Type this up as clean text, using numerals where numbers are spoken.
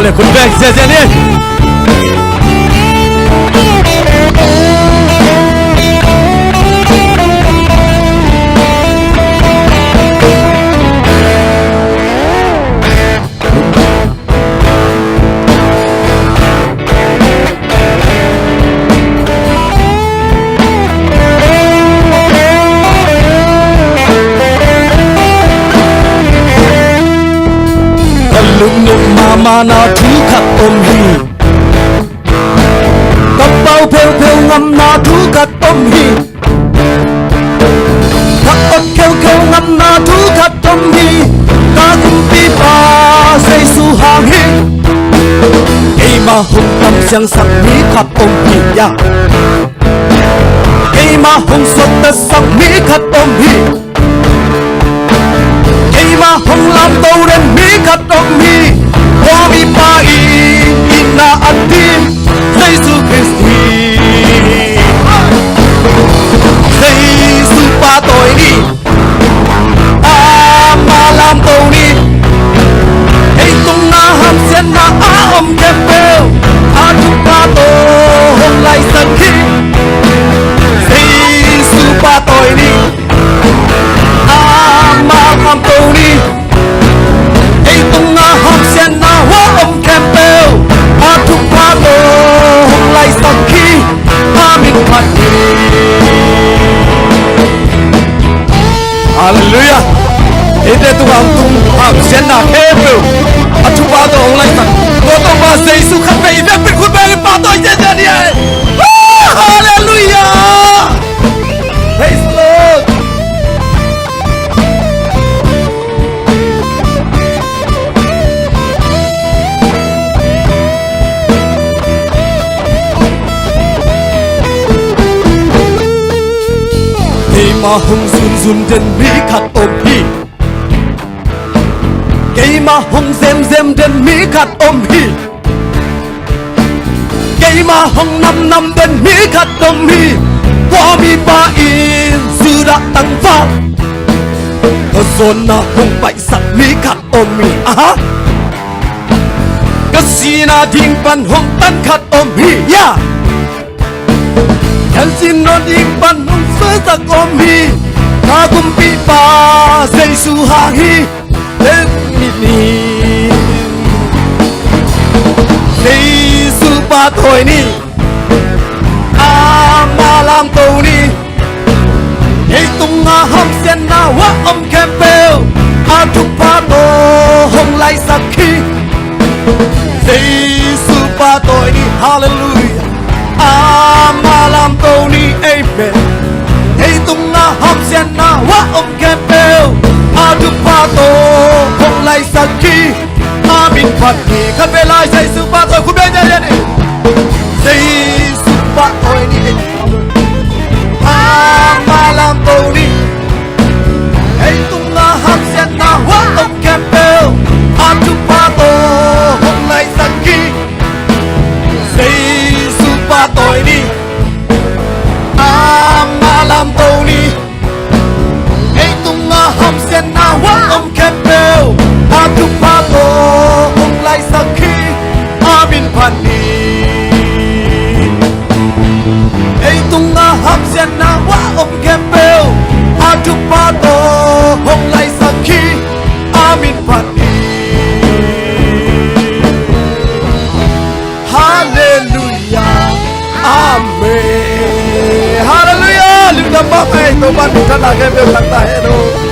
เลยคุณแบงค์เสียนี่มานาทุขัดอมฮีกระเป๋าเพลวเพลวงำนาทุขัดอมฮีขัดอดเขียวเขียวงำนาทุขัดอมฮีตาคุมปีปาใส่สู่หางฮีไอมาหุ่นตำเสียงสักมีขัดอมฮียาไอมาหุ่นสดแต่สักมีขัดอมฮีไอมาหุ่นลำโตเรนมีขัดอมฮีWami pai ina adim Yesus Kristi Yesus patoi ni Amalam tau ni Hei tung na ham sen na om kempel Adu pato hong lai sakhi Yesus patoi ni Amalam tau ni Hei tung na ham sen na om kempel Adu pato hong lai sakhi Amin pati Hallelujah Ite tu ang tung ham sen na kempel Adu pato hong lai sakhi Toto ba Yesus khat pe ibe pin khut be pato ye je ni Hallelujah Praise the Lord mà hung run run trên mỹ khát ôm hi cây mà hung dêm dêm trên mỹ khát ôm hi cây mà hung năm năm trên mỹ khát ôm hi qua mi ba in dư đã tăng phát ở zone na hung bại sẵn mỹ khát ôm hi à cái gì na thiên pan hung tan khát ôm hi ya Hãy xin nó đi bàn hông sơ giặc ôm hi Ta cùng bị bà dây su hàng hi Lên mịt ni Dây su bà thôi ni Mà làm tàu ni Hãy tung ngà hâm sen na hóa âm kèm bèo Thúc bà tô hông lại sắc khi Dây su bà thôi ni Hallelujah Malam tau ni amen Hei tung na ham sen na wa kempel Adu pato hong lai sakhi Amin pati khat ve lai sai su pa toi khu be ja ni Sai su pa toi ni Malam tau ni Hei tung na ham sen na wa kempel Adu pato hong lai sakhi Sai tôi đi Malam tau ni Hei tung na ham sen na wa kempel Adu pato hong lai sakhi Amin pani Hei tung na ham sen na wa kempel Adu pato hong lai sakhi Amin pani Hallelujah Amen Hallelujah Lift up my hand Tuhan bukan lagi berkata hello